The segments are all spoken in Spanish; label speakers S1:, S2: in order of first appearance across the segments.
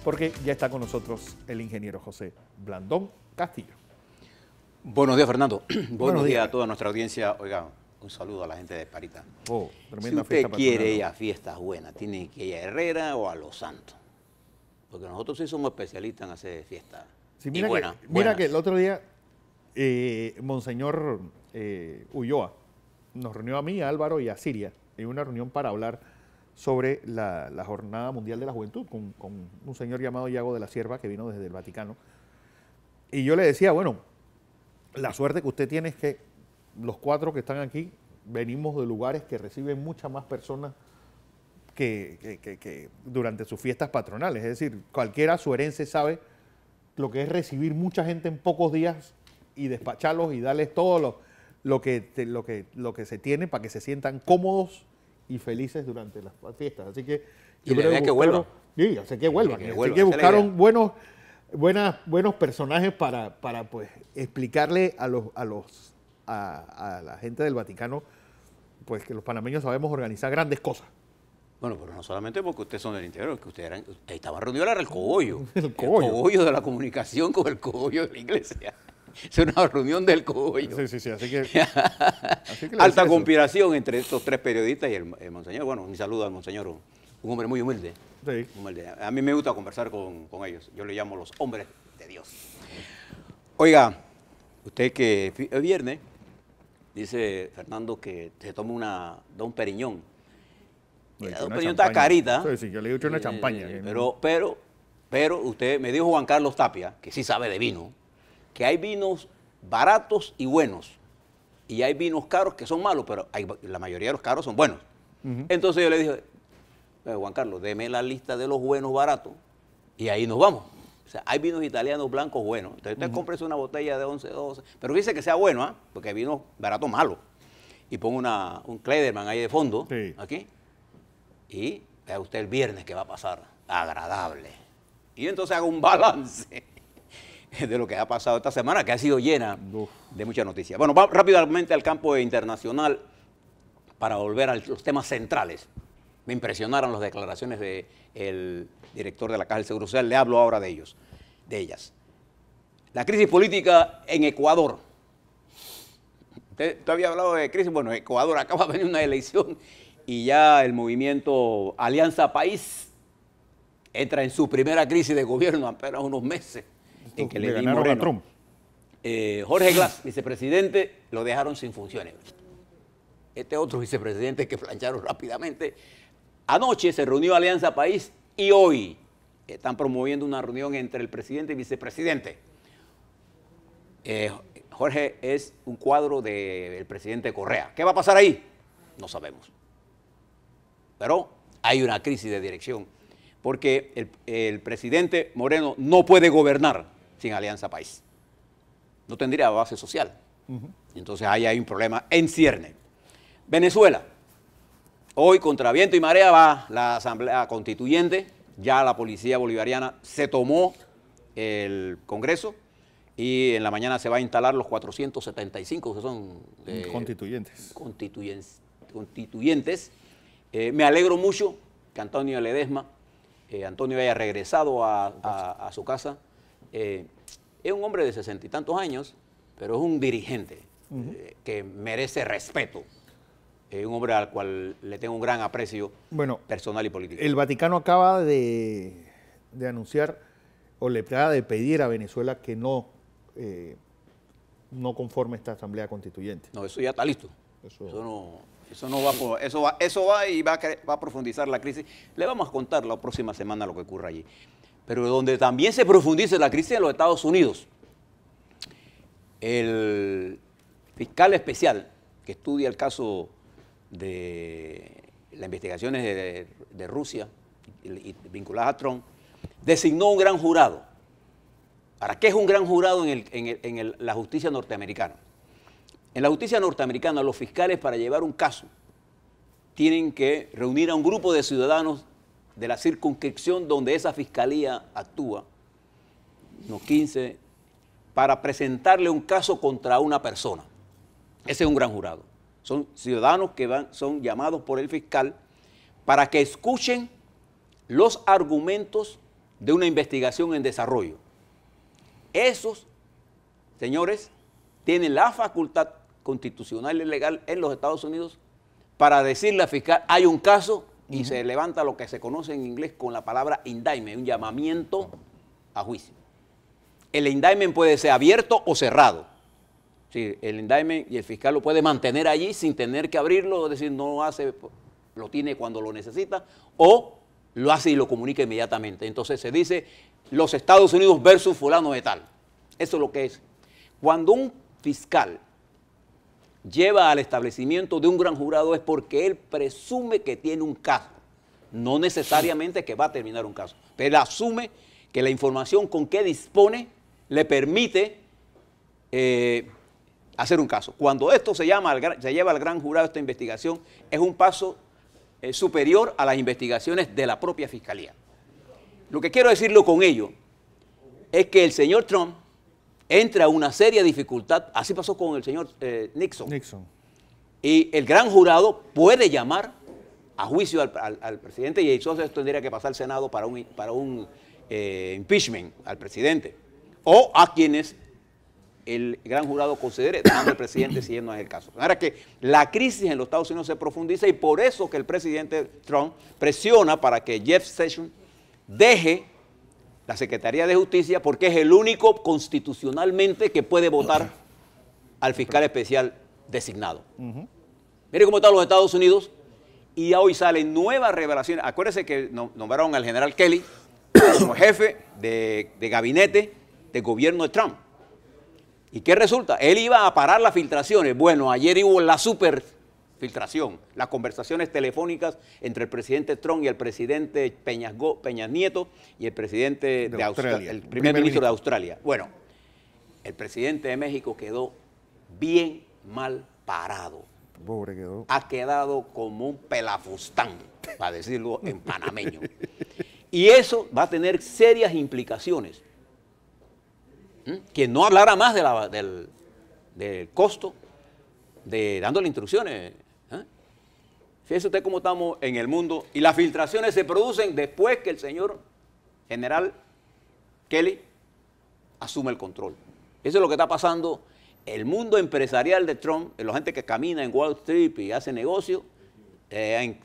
S1: porque ya está con nosotros el ingeniero José Blandón Castillo.
S2: Buenos días, Fernando.
S1: Buenos
S2: días
S1: días
S2: a toda nuestra audiencia. Oiga, un saludo a la gente de Parita.
S1: Oh,
S2: Si
S1: tremenda
S2: usted
S1: fiesta
S2: quiere
S1: patronal,
S2: ir a fiestas buenas, tiene que ir a Herrera o a Los Santos. Porque nosotros sí somos especialistas en hacer fiestas.
S1: Sí,
S2: y buenas.
S1: Mira que el otro día Monseñor Ulloa nos reunió a mí, a Álvaro y a Siria en una reunión para hablar sobre la Jornada Mundial de la Juventud con un señor llamado Iago de la Sierva que vino desde el Vaticano. Y yo le decía, bueno, la suerte que usted tiene es que los 4 que están aquí venimos de lugares que reciben muchas más personas que durante sus fiestas patronales. Es decir, cualquiera suerense sabe lo que es recibir mucha gente en pocos días y despacharlos y darles todo lo que se tiene para que se sientan cómodos y felices durante las fiestas. Así que
S2: yo creo que vuelvan.
S1: Sí, así que vuelvan.
S2: Que
S1: así que buscaron buenos personajes para pues explicarle a la gente del Vaticano pues que los panameños sabemos organizar grandes cosas.
S2: Bueno, pero no solamente porque ustedes son del interior, que ustedes estaban reunidos era el cogollo.
S1: El cogollo.
S2: El cogollo de la comunicación con el cogollo de la iglesia. Es una reunión del cogollo.
S1: Sí, así que
S2: alta conspiración entre estos 3 periodistas y el monseñor. Bueno, un saludo al monseñor, un hombre muy humilde.
S1: Sí.
S2: Humilde. A mí me gusta conversar con ellos. Yo le llamo los hombres de Dios. Oiga, usted que es viernes, dice Fernando que se toma un periñón. Un periñón está carita.
S1: Sí, yo le he dicho una champaña.
S2: Pero usted me dijo Juan Carlos Tapia, que sí sabe de vino, que hay vinos baratos y buenos. Y hay vinos caros que son malos, pero la mayoría de los caros son buenos. Entonces yo le dije, Juan Carlos, deme la lista de los buenos baratos y ahí nos vamos. O sea, hay vinos italianos blancos buenos. Entonces usted cómprese una botella de 11, 12, pero dice que sea bueno, ¿eh? Porque hay vinos baratos malos. Y pongo un Klederman ahí de fondo,
S1: sí,
S2: aquí, y vea usted el viernes que va a pasar agradable. Y entonces hago un balance de lo que ha pasado esta semana, que ha sido llena de muchas noticias. Bueno, vamos rápidamente al campo internacional para volver a los temas centrales. Me impresionaron las declaraciones del director de la Caja del Seguro Social. Le hablo ahora de ellas. La crisis política en Ecuador. Usted había hablado de crisis. Bueno, Ecuador acaba de venir una elección y ya el movimiento Alianza País entra en su primera crisis de gobierno apenas unos meses. En que le
S1: ganaron a Trump.
S2: Jorge Glass, vicepresidente, lo dejaron sin funciones. Este otro vicepresidente que plancharon rápidamente. Anoche se reunió Alianza País y hoy están promoviendo una reunión entre el presidente y vicepresidente. Jorge es un cuadro del presidente Correa. ¿Qué va a pasar ahí? No sabemos. Pero hay una crisis de dirección porque el presidente Moreno no puede gobernar sin Alianza País. No tendría base social. Entonces ahí hay un problema en cierne. Venezuela. Hoy, contra viento y marea, va la Asamblea Constituyente. Ya la policía bolivariana se tomó el Congreso y en la mañana se va a instalar los 475 que son constituyentes. Me alegro mucho que Antonio Ledesma, Antonio haya regresado a su casa. Es un hombre de 60 y tantos años, pero es un dirigente que merece respeto. Un hombre al cual le tengo un gran aprecio personal y político.
S1: El Vaticano acaba de anunciar o le acaba de pedir a Venezuela que no conforme esta Asamblea Constituyente.
S2: No, eso ya está listo. Eso va y va a profundizar la crisis. Le vamos a contar la próxima semana lo que ocurre allí. Pero donde también se profundice la crisis en los Estados Unidos. El fiscal especial que estudia el caso de las investigaciones de Rusia y vinculadas a Trump, designó un gran jurado. ¿Para qué es un gran jurado en la justicia norteamericana? En la justicia norteamericana, los fiscales para llevar un caso tienen que reunir a un grupo de ciudadanos de la circunscripción donde esa fiscalía actúa, unos 15, para presentarle un caso contra una persona. Ese es un gran jurado. Son ciudadanos que son llamados por el fiscal para que escuchen los argumentos de una investigación en desarrollo. Esos señores tienen la facultad constitucional y legal en los Estados Unidos para decirle al fiscal, hay un caso, y se levanta lo que se conoce en inglés con la palabra indictment, un llamamiento a juicio. El indictment puede ser abierto o cerrado. Sí, el indictment y el fiscal lo puede mantener allí sin tener que abrirlo, es decir, no hace, lo tiene cuando lo necesita, o lo hace y lo comunica inmediatamente. Entonces se dice los Estados Unidos versus fulano de tal. Eso es lo que es. Cuando un fiscal lleva al establecimiento de un gran jurado es porque él presume que tiene un caso, no necesariamente que va a terminar un caso, pero él asume que la información con que dispone le permite hacer un caso. Cuando esto se lleva al gran jurado, esta investigación, es un paso superior a las investigaciones de la propia fiscalía. Lo que quiero decirlo con ello es que el señor Trump entra a una seria dificultad, así pasó con el señor Nixon. Y el gran jurado puede llamar a juicio al presidente y entonces tendría que pasar al Senado para un impeachment al presidente o a quienes el gran jurado considere, dejando al presidente si no es el caso. Ahora que la crisis en los Estados Unidos se profundiza y por eso que el presidente Trump presiona para que Jeff Sessions deje la Secretaría de Justicia porque es el único constitucionalmente que puede votar al fiscal especial designado. Mire cómo están los Estados Unidos y hoy salen nuevas revelaciones. Acuérdense que nombraron al general Kelly como jefe de gabinete del gobierno de Trump. ¿Y qué resulta? Él iba a parar las filtraciones. Bueno, ayer hubo la super filtración, las conversaciones telefónicas entre el presidente Trump y el presidente Peña Nieto y el presidente de Australia, el primer ministro de Australia. Bueno, el presidente de México quedó bien mal parado.
S1: Pobre quedó.
S2: Ha quedado como un pelafustán, para decirlo en panameño. Y eso va a tener serias implicaciones. Que no hablara más del costo de dándole instrucciones. Fíjese usted cómo estamos en el mundo y las filtraciones se producen después que el señor general Kelly asume el control. Eso es lo que está pasando. El mundo empresarial de Trump, la gente que camina en Wall Street y hace negocio,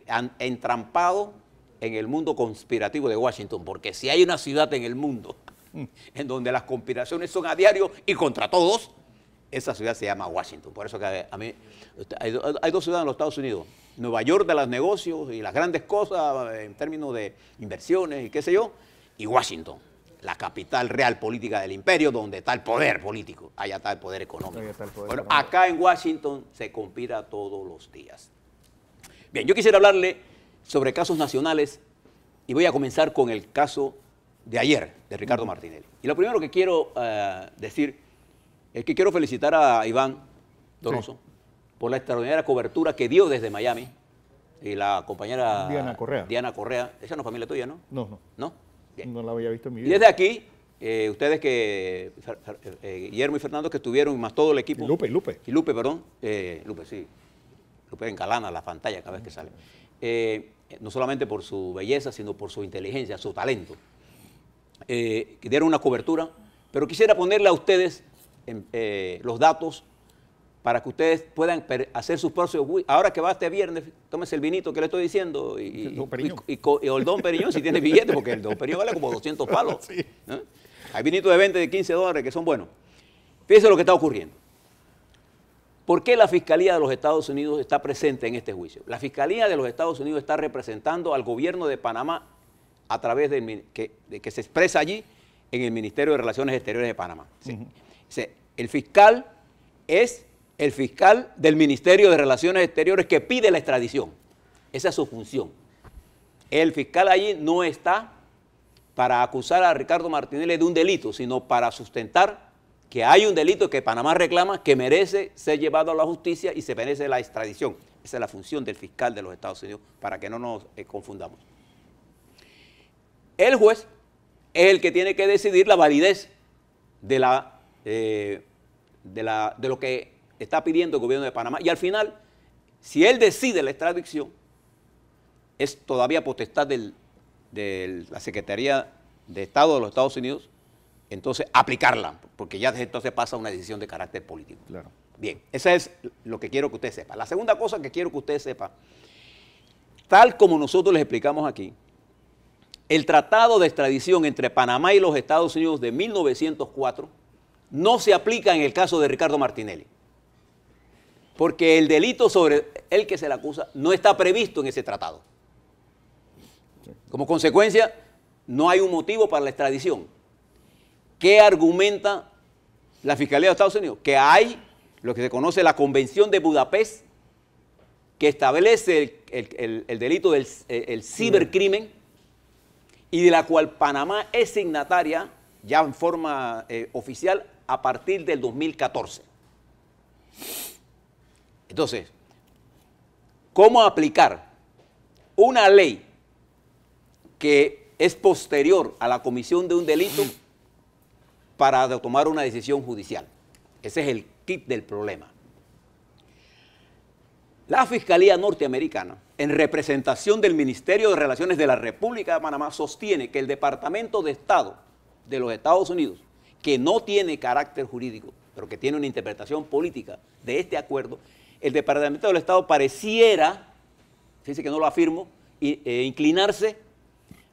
S2: han entrampado en el mundo conspirativo de Washington, porque si hay una ciudad en el mundo en donde las conspiraciones son a diario y contra todos, esa ciudad se llama Washington. Por eso que a mí hay dos ciudades en los Estados Unidos, Nueva York de los negocios y las grandes cosas en términos de inversiones y qué sé yo, y Washington, la capital real política del imperio, donde está el poder político, allá está el poder económico. Bueno, acá en Washington se conspira todos los días. Bien, yo quisiera hablarle sobre casos nacionales y voy a comenzar con el caso de ayer, de Ricardo Martinelli. Y lo primero que quiero decir es que quiero felicitar a Iván Donoso por la extraordinaria cobertura que dio desde Miami y la compañera Diana Correa. Esa no es familia tuya, ¿no?
S1: No.
S2: ¿No? Bien.
S1: No la había visto en mi
S2: Y
S1: vida.
S2: desde aquí, ustedes que, Guillermo y Fernando que estuvieron, más todo el equipo.
S1: Y Lupe,
S2: perdón. Lupe, sí. Lupe engalana la pantalla cada vez que sale. No solamente por su belleza, sino por su inteligencia, su talento. Que dieron una cobertura, pero quisiera ponerle a ustedes los datos para que ustedes puedan hacer sus propios. Ahora que va este viernes, tómese el vinito que le estoy diciendo y el Don Periñón si tiene billete, porque el Don Periñón vale como 200 palos.
S1: Sí.
S2: Hay vinitos de 20, de 15 dólares que son buenos. Fíjense lo que está ocurriendo. ¿Por qué la Fiscalía de los Estados Unidos está presente en este juicio? La Fiscalía de los Estados Unidos está representando al gobierno de Panamá a través de que se expresa allí en el Ministerio de Relaciones Exteriores de Panamá. El fiscal es el fiscal del Ministerio de Relaciones Exteriores que pide la extradición. Esa es su función. El fiscal allí no está para acusar a Ricardo Martinelli de un delito, sino para sustentar que hay un delito que Panamá reclama que merece ser llevado a la justicia y se merece la extradición. Esa es la función del fiscal de los Estados Unidos, para que no nos confundamos. El juez es el que tiene que decidir la validez de lo que está pidiendo el gobierno de Panamá. Y al final, si él decide la extradición, es todavía potestad de la Secretaría de Estado de los Estados Unidos, entonces aplicarla, porque ya desde entonces pasa una decisión de carácter político.
S1: Claro.
S2: Bien, eso es lo que quiero que usted sepa. La segunda cosa que quiero que usted sepa, tal como nosotros les explicamos aquí, el tratado de extradición entre Panamá y los Estados Unidos de 1904 no se aplica en el caso de Ricardo Martinelli, porque el delito sobre el que se le acusa no está previsto en ese tratado. Como consecuencia, no hay un motivo para la extradición. ¿Qué argumenta la Fiscalía de Estados Unidos? Que hay lo que se conoce la Convención de Budapest, que establece el delito del cibercrimen y de la cual Panamá es signataria ya en forma oficial a partir del 2014. Entonces, ¿cómo aplicar una ley que es posterior a la comisión de un delito para tomar una decisión judicial? Ese es el kit del problema. La Fiscalía norteamericana, en representación del Ministerio de Relaciones de la República de Panamá, sostiene que el Departamento de Estado de los Estados Unidos, que no tiene carácter jurídico, pero que tiene una interpretación política de este acuerdo, el Departamento del Estado pareciera, fíjense que no lo afirmo, inclinarse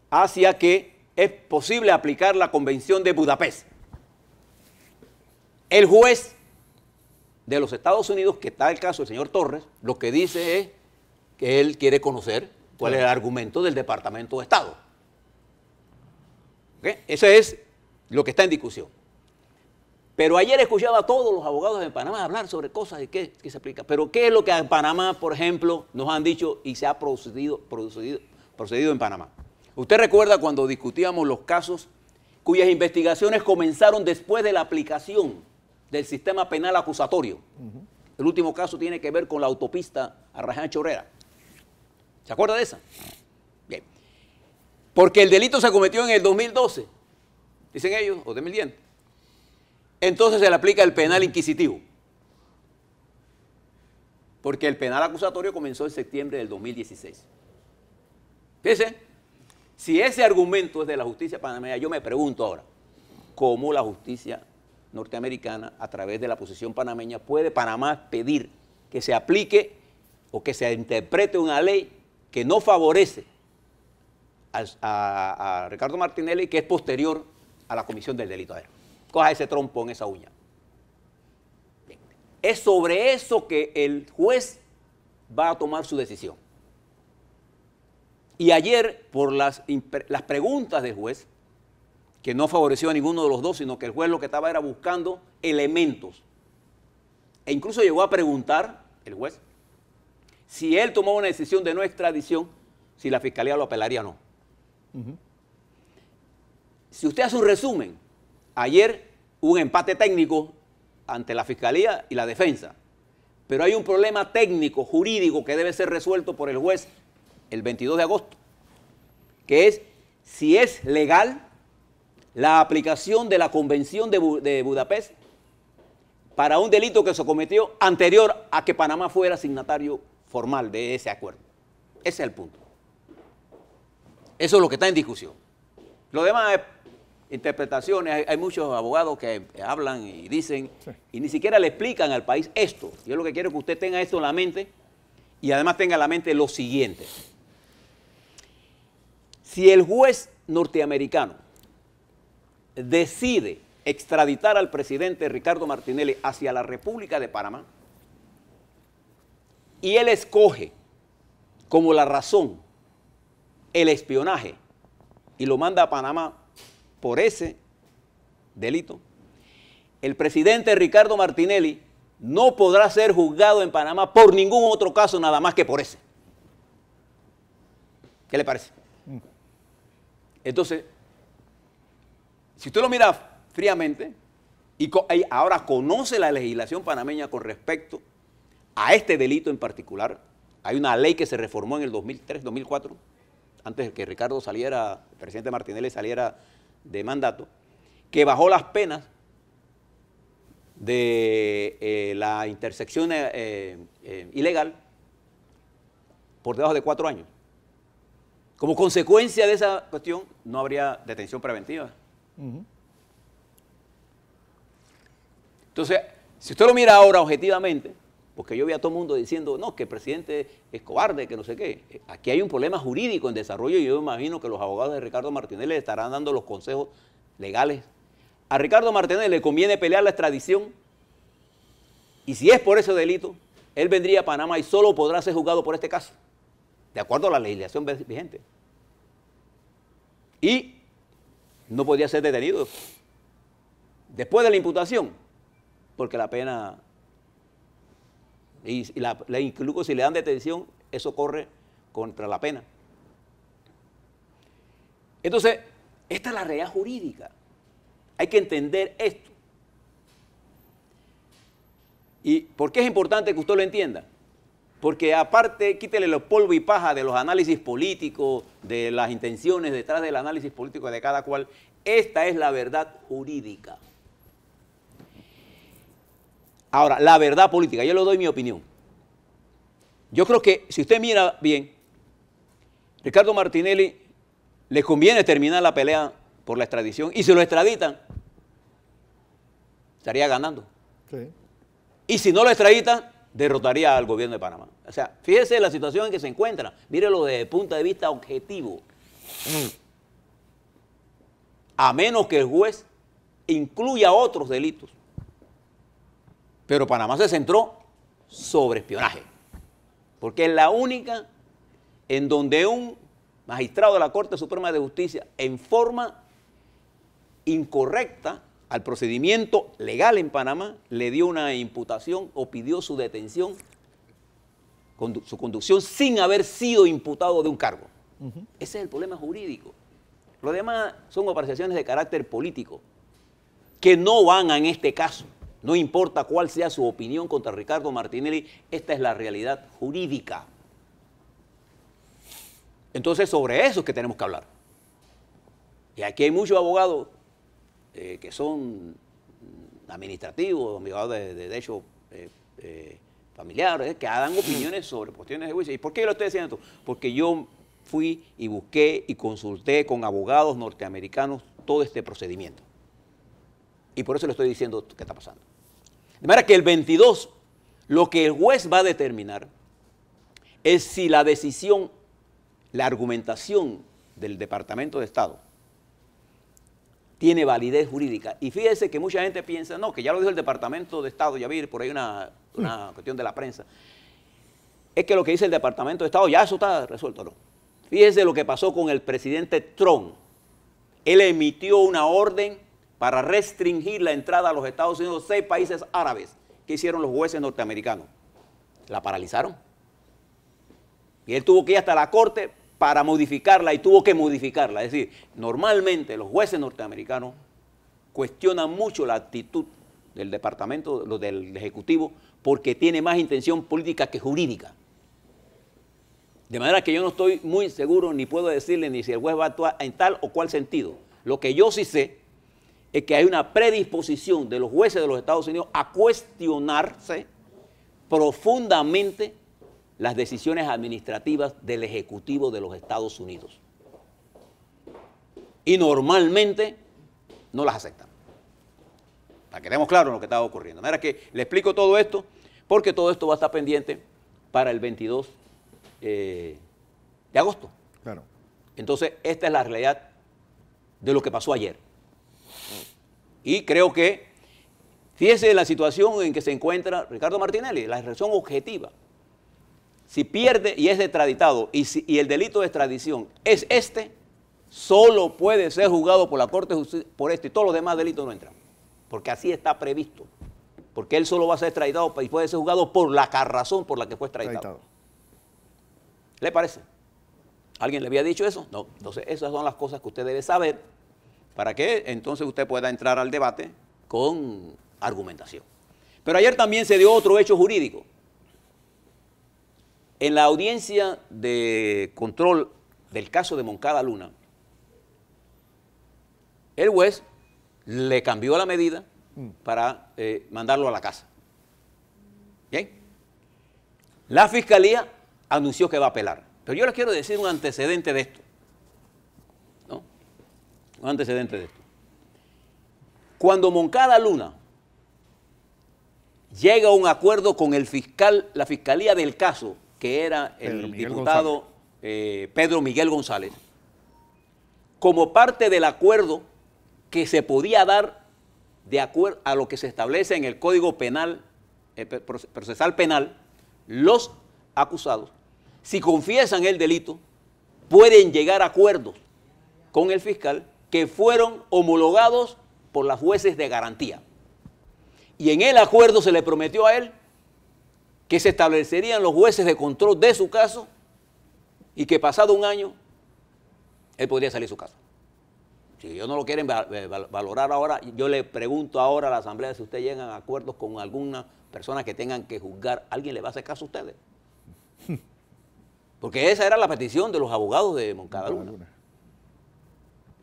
S2: hacia que es posible aplicar la Convención de Budapest. El juez de los Estados Unidos, que está el caso del señor Torres, lo que dice es que él quiere conocer cuál es el argumento del Departamento de Estado. ¿Okay? Ese es lo que está en discusión. Pero ayer escuchaba a todos los abogados de Panamá hablar sobre cosas de qué se aplica. Pero ¿qué es lo que en Panamá, por ejemplo, nos han dicho y se ha procedido en Panamá? Usted recuerda cuando discutíamos los casos cuyas investigaciones comenzaron después de la aplicación del sistema penal acusatorio. El último caso tiene que ver con la autopista Arraján-Chorrera. ¿Se acuerda de esa? Bien. Porque el delito se cometió en el 2012, dicen ellos, o 2010. Entonces se le aplica el penal inquisitivo. Porque el penal acusatorio comenzó en septiembre del 2016. Fíjense, si ese argumento es de la justicia panameña, yo me pregunto ahora, ¿cómo la justicia norteamericana, a través de la posición panameña, puede Panamá pedir que se aplique o que se interprete una ley que no favorece a Ricardo Martinelli, que es posterior a la comisión del delito? A ver, coja ese trompo en esa uña. Bien. Es sobre eso que el juez va a tomar su decisión. Y ayer, por las preguntas del juez, que no favoreció a ninguno de los dos, sino que el juez lo que estaba era buscando elementos. E incluso llegó a preguntar, el juez, si él tomó una decisión de no extradición, si la Fiscalía lo apelaría o no. Si usted hace un resumen, ayer hubo un empate técnico ante la Fiscalía y la defensa, pero hay un problema técnico, jurídico, que debe ser resuelto por el juez el 22 de agosto, que es si es legal la aplicación de la Convención de Budapest para un delito que se cometió anterior a que Panamá fuera signatario formal de ese acuerdo. Ese es el punto. Eso es lo que está en discusión. Lo demás es interpretaciones. Hay muchos abogados que hablan y dicen, sí, y ni siquiera le explican al país esto. Yo lo que quiero es que usted tenga esto en la mente y además tenga en la mente lo siguiente. Si el juez norteamericano decide extraditar al presidente Ricardo Martinelli hacia la República de Panamá y él escoge como la razón el espionaje y lo manda a Panamá por ese delito, el presidente Ricardo Martinelli no podrá ser juzgado en Panamá por ningún otro caso nada más que por ese. ¿Qué le parece? Entonces, si usted lo mira fríamente y ahora conoce la legislación panameña con respecto a este delito en particular, hay una ley que se reformó en el 2003, 2004, antes de que Ricardo saliera, el presidente Martinelli saliera de mandato, que bajó las penas de la intersección ilegal por debajo de 4 años. Como consecuencia de esa cuestión, no habría detención preventiva. Entonces, si usted lo mira ahora objetivamente, porque yo vi a todo el mundo diciendo, no, que el presidente es cobarde, que no sé qué. Aquí hay un problema jurídico en desarrollo y yo imagino que los abogados de Ricardo Martinelli le estarán dando los consejos legales. A Ricardo Martinelli le conviene pelear la extradición y si es por ese delito, él vendría a Panamá y solo podrá ser juzgado por este caso, de acuerdo a la legislación vigente. Y no podría ser detenido después de la imputación, porque la pena, incluso si le dan detención, eso corre contra la pena. Entonces, esta es la realidad jurídica. Hay que entender esto. ¿Y por qué es importante que usted lo entienda? Porque aparte, quítele los polvo y paja de los análisis políticos, de las intenciones detrás del análisis político de cada cual. Esta es la verdad jurídica. Ahora, la verdad política, yo le doy mi opinión. Yo creo que si usted mira bien, Ricardo Martinelli le conviene terminar la pelea por la extradición y si lo extraditan, estaría ganando. Sí. Y si no lo extraditan, derrotaría al gobierno de Panamá. O sea, fíjese la situación en que se encuentra. Mírelo desde el punto de vista objetivo. A menos que el juez incluya otros delitos. Pero Panamá se centró sobre espionaje. Porque es la única en donde un magistrado de la Corte Suprema de Justicia, en forma incorrecta al procedimiento legal en Panamá, le dio una imputación o pidió su detención, su conducción sin haber sido imputado de un cargo. Ese es el problema jurídico. Lo demás son apreciaciones de carácter político que no van en este caso. No importa cuál sea su opinión contra Ricardo Martinelli, esta es la realidad jurídica. Entonces, sobre eso es que tenemos que hablar. Y aquí hay muchos abogados que son administrativos, abogados de derecho familiar, que dan opiniones sobre cuestiones de juicio. ¿Y por qué yo lo estoy diciendo esto? Porque yo fui y busqué y consulté con abogados norteamericanos todo este procedimiento. Y por eso le estoy diciendo qué está pasando. De manera que el 22, lo que el juez va a determinar es si la decisión, la argumentación del Departamento de Estado tiene validez jurídica. Y fíjese que mucha gente piensa, no, que ya lo dijo el Departamento de Estado, ya vi por ahí una cuestión de la prensa. Es que lo que dice el Departamento de Estado, ya eso está resuelto, ¿no? Fíjese lo que pasó con el presidente Trump. Él emitió una orden para restringir la entrada a los Estados Unidos de 6 países árabes. ¿Qué hicieron los jueces norteamericanos? La paralizaron. Y él tuvo que ir hasta la corte para modificarla y tuvo que modificarla. Es decir, normalmente los jueces norteamericanos cuestionan mucho la actitud del departamento, del Ejecutivo, porque tiene más intención política que jurídica. De manera que yo no estoy muy seguro ni puedo decirle ni si el juez va a actuar en tal o cual sentido. Lo que yo sí sé es que hay una predisposición de los jueces de los Estados Unidos a cuestionarse profundamente las decisiones administrativas del Ejecutivo de los Estados Unidos. Y normalmente no las aceptan. Para que estemos claros en lo que está ocurriendo. De manera que le explico todo esto, porque todo esto va a estar pendiente para el 22 de agosto.
S1: Claro.
S2: Entonces, esta es la realidad de lo que pasó ayer. Y creo que, fíjese la situación en que se encuentra Ricardo Martinelli, la relación objetiva. Si pierde y es extraditado y el delito de extradición es este, solo puede ser juzgado por la Corte de Justicia por esto y todos los demás delitos no entran. Porque así está previsto. Porque él solo va a ser extraditado y puede ser juzgado por la razón por la que fue extraditado. ¿Le parece? ¿Alguien le había dicho eso? No. Entonces, esas son las cosas que usted debe saber para que entonces usted pueda entrar al debate con argumentación. Pero ayer también se dio otro hecho jurídico. En la audiencia de control del caso de Moncada Luna, el juez le cambió la medida para mandarlo a la casa. ¿Bien? La fiscalía anunció que va a apelar. Pero yo les quiero decir un antecedente de esto. un antecedente de esto. Cuando Moncada Luna llega a un acuerdo con el fiscal, la fiscalía del caso, que era el diputado Pedro Miguel González, como parte del acuerdo que se podía dar de acuerdo a lo que se establece en el Código Penal, Procesal Penal, los acusados, si confiesan el delito, pueden llegar a acuerdos con el fiscal que fueron homologados por las jueces de garantía. Y en el acuerdo se le prometió a él que se establecerían los jueces de control de su caso y que pasado un año él podría salir de su casa. Si ellos no lo quieren valorar ahora, yo le pregunto ahora a la Asamblea si ustedes llegan a acuerdos con alguna persona que tengan que juzgar, ¿alguien le va a hacer caso a ustedes? Porque esa era la petición de los abogados de Moncada Luna.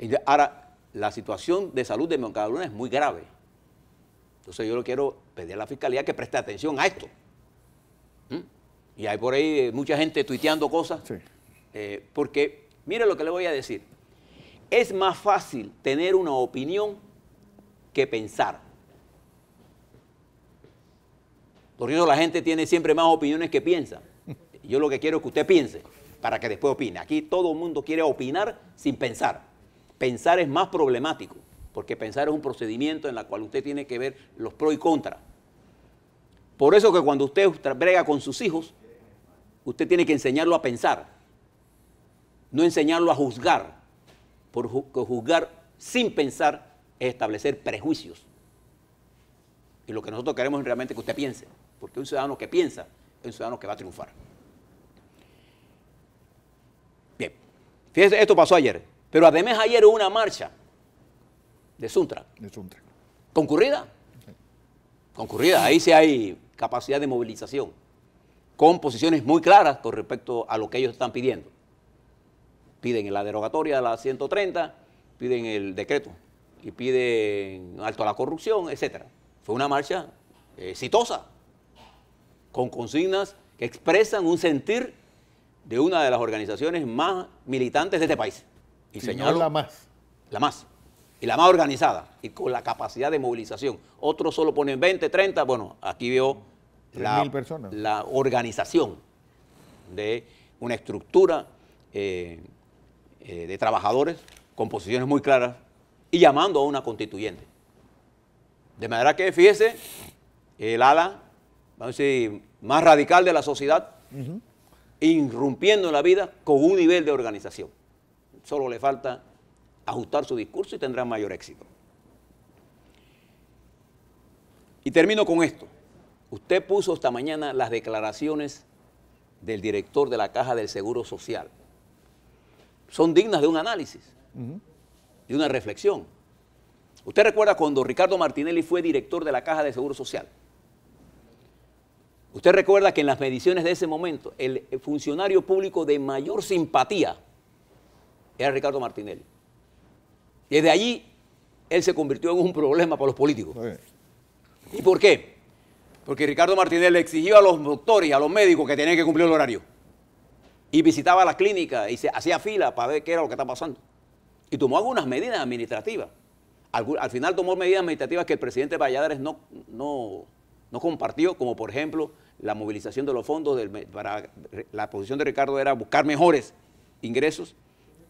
S2: Y ahora, la situación de salud de Moncada Luna es muy grave. Entonces yo le quiero pedir a la Fiscalía que preste atención a esto. Y hay por ahí mucha gente tuiteando cosas. Sí. Porque, mire lo que le voy a decir. Es más fácil tener una opinión que pensar. Por eso la gente tiene siempre más opiniones que piensa. Yo lo que quiero es que usted piense para que después opine. Aquí todo el mundo quiere opinar sin pensar. Pensar es más problemático, porque pensar es un procedimiento en el cual usted tiene que ver los pros y contras. Por eso que cuando usted brega con sus hijos, usted tiene que enseñarlo a pensar, no enseñarlo a juzgar. Porque juzgar sin pensar es establecer prejuicios. Y lo que nosotros queremos es realmente que usted piense, porque un ciudadano que piensa es un ciudadano que va a triunfar. Bien, fíjese, esto pasó ayer, pero además ayer hubo una marcha de Suntra. ¿Concurrida? Sí. Concurrida, ahí sí hay capacidad de movilización, con posiciones muy claras con respecto a lo que ellos están pidiendo. Piden la derogatoria de la 130, piden el decreto y piden alto a la corrupción, etc. Fue una marcha exitosa, con consignas que expresan un sentir de una de las organizaciones más militantes de este país. Y señalo,
S1: la más.
S2: La más. Y la más organizada, y con la capacidad de movilización. Otros solo ponen 20, 30, bueno, aquí veo la organización de una estructura de trabajadores con posiciones muy claras y llamando a una constituyente. De manera que, fíjese, el ala, vamos a decir, más radical de la sociedad, irrumpiendo en la vida con un nivel de organización. Solo le falta ajustar su discurso y tendrá mayor éxito. Y termino con esto. Usted puso esta mañana las declaraciones del director de la Caja del Seguro Social. Son dignas de un análisis, de una reflexión. Usted recuerda cuando Ricardo Martinelli fue director de la Caja de Seguro Social. Usted recuerda que en las mediciones de ese momento, el funcionario público de mayor simpatía era Ricardo Martinelli. Y desde allí, él se convirtió en un problema para los políticos. ¿Y por qué? Porque Ricardo Martinelli le exigió a los doctores y a los médicos que tenían que cumplir el horario. Y visitaba la clínica y se hacía fila para ver qué era lo que estaba pasando. Y tomó algunas medidas administrativas. Al final tomó medidas administrativas que el presidente Valladares no compartió, como por ejemplo la movilización de los fondos. Para la posición de Ricardo era buscar mejores ingresos,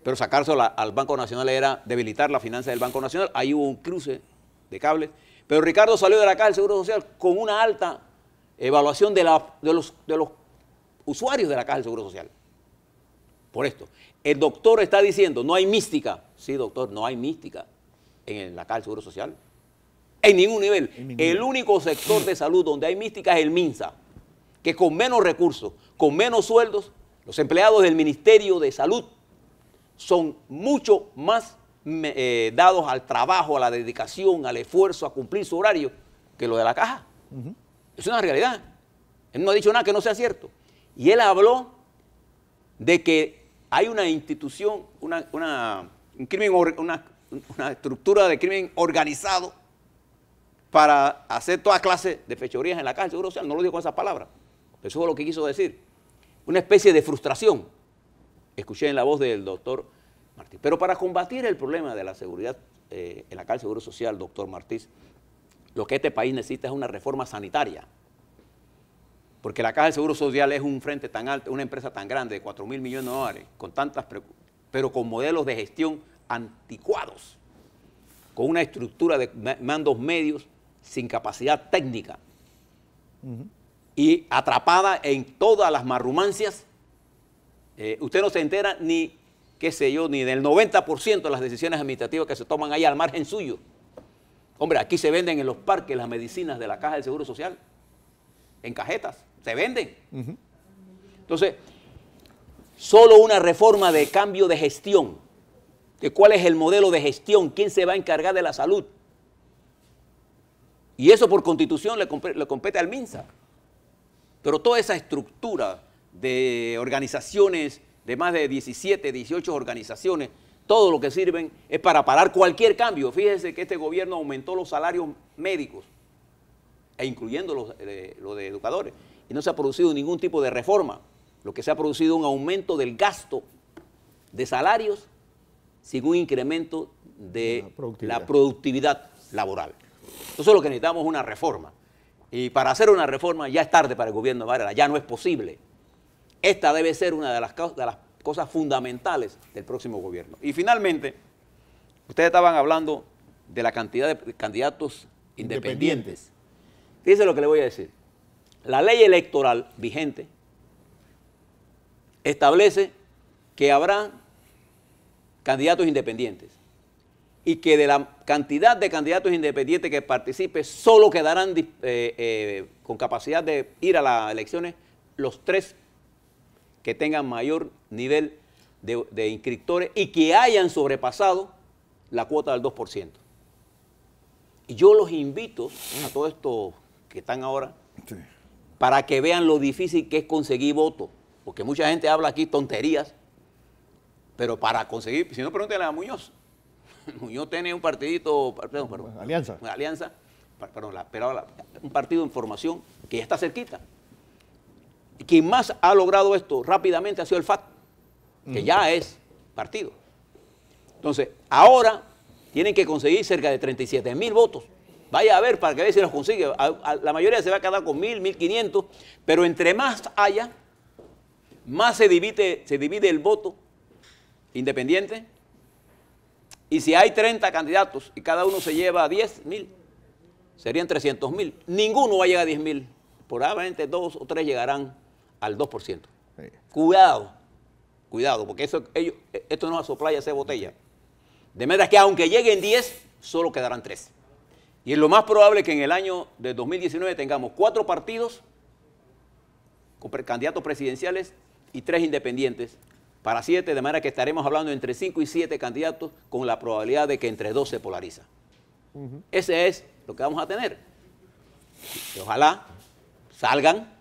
S2: pero sacárselo al Banco Nacional era debilitar la finanza del Banco Nacional. Ahí hubo un cruce de cables. Pero Ricardo salió de la Caja del Seguro Social con una alta evaluación de los usuarios de la Caja del Seguro Social. Por esto, el doctor está diciendo, no hay mística. Sí, doctor, no hay mística en la Caja del Seguro Social. En ningún nivel. El único sector de salud donde hay mística es el MINSA, que con menos recursos, con menos sueldos, los empleados del Ministerio de Salud son mucho más dados al trabajo, a la dedicación, al esfuerzo, a cumplir su horario, que lo de la Caja. Es una realidad. Él no ha dicho nada que no sea cierto. Y él habló de que hay una institución, una estructura de crimen organizado para hacer toda clase de fechorías en la Caja del Seguro Social. No lo digo con esas palabras, pero eso es lo que quiso decir. Una especie de frustración. Escuché en la voz del doctor Martí. Pero para combatir el problema de la seguridad en la Caja del Seguro Social, doctor Martí, lo que este país necesita es una reforma sanitaria. Porque la Caja del Seguro Social es un frente tan alto, una empresa tan grande de 4.000 millones de dólares, con tantas, pero con modelos de gestión anticuados, con una estructura de mandos medios sin capacidad técnica y atrapada en todas las marrumancias. Usted no se entera ni, qué sé yo, ni del 90% de las decisiones administrativas que se toman ahí al margen suyo. Hombre, aquí se venden en los parques las medicinas de la Caja del Seguro Social, en cajetas, se venden. Entonces, solo una reforma de cambio de gestión, de cuál es el modelo de gestión, quién se va a encargar de la salud. Y eso por constitución le compete al MINSA. Pero toda esa estructura de organizaciones, de más de 17, 18 organizaciones, todo lo que sirven es para parar cualquier cambio. Fíjese que este gobierno aumentó los salarios médicos, e incluyendo los de educadores, y no se ha producido ningún tipo de reforma. Lo que se ha producido es un aumento del gasto de salarios sin un incremento de la productividad laboral. Entonces lo que necesitamos es una reforma. Y para hacer una reforma ya es tarde para el gobierno de Varela, ya no es posible. Esta debe ser una de las cosas fundamentales del próximo gobierno. Y finalmente, ustedes estaban hablando de la cantidad de candidatos independientes. Fíjense lo que le voy a decir. La ley electoral vigente establece que habrá candidatos independientes y que de la cantidad de candidatos independientes que participe solo quedarán con capacidad de ir a las elecciones los 3 que tengan mayor nivel de inscriptores y que hayan sobrepasado la cuota del 2%. Y yo los invito a todos estos que están ahora para que vean lo difícil que es conseguir votos, porque mucha gente habla aquí tonterías, pero para conseguir, si no, pregúntenle a Muñoz. Muñoz tiene un partidito,
S1: Alianza.
S2: Un partido en formación que ya está cerquita. Y quien más ha logrado esto rápidamente ha sido el FAT, que ya es partido. Entonces, ahora tienen que conseguir cerca de 37.000 votos. Vaya a ver para que vea si los consigue. La mayoría se va a quedar con 1.000, 1.500, pero entre más haya, más se divide el voto independiente. Y si hay 30 candidatos y cada uno se lleva 10.000, serían 300.000. Ninguno va a llegar a 10.000. Probablemente 2 o 3 llegarán al 2%. Sí. Cuidado, porque esto no es soplar y hacer botella. De manera que aunque lleguen 10, solo quedarán 3. Y es lo más probable que en el año de 2019 tengamos 4 partidos con candidatos presidenciales y 3 independientes para 7, de manera que estaremos hablando entre 5 y 7 candidatos con la probabilidad de que entre 2 se polariza. Ese es lo que vamos a tener. Y ojalá salgan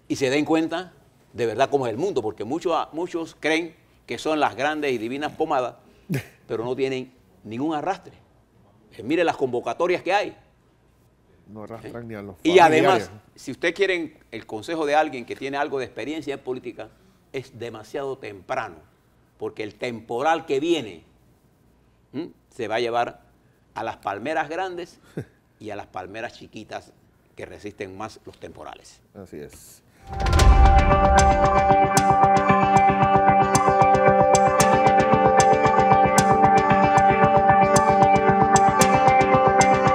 S2: y se den cuenta de verdad cómo es el mundo, porque muchos creen que son las grandes y divinas pomadas, pero no tienen ningún arrastre. Mire las convocatorias que hay.
S1: No arrastran ni a los
S2: Y además, si usted quiere el consejo de alguien que tiene algo de experiencia en política, es demasiado temprano, porque el temporal que viene se va a llevar a las palmeras grandes y a las palmeras chiquitas que resisten más los temporales.
S1: Así es.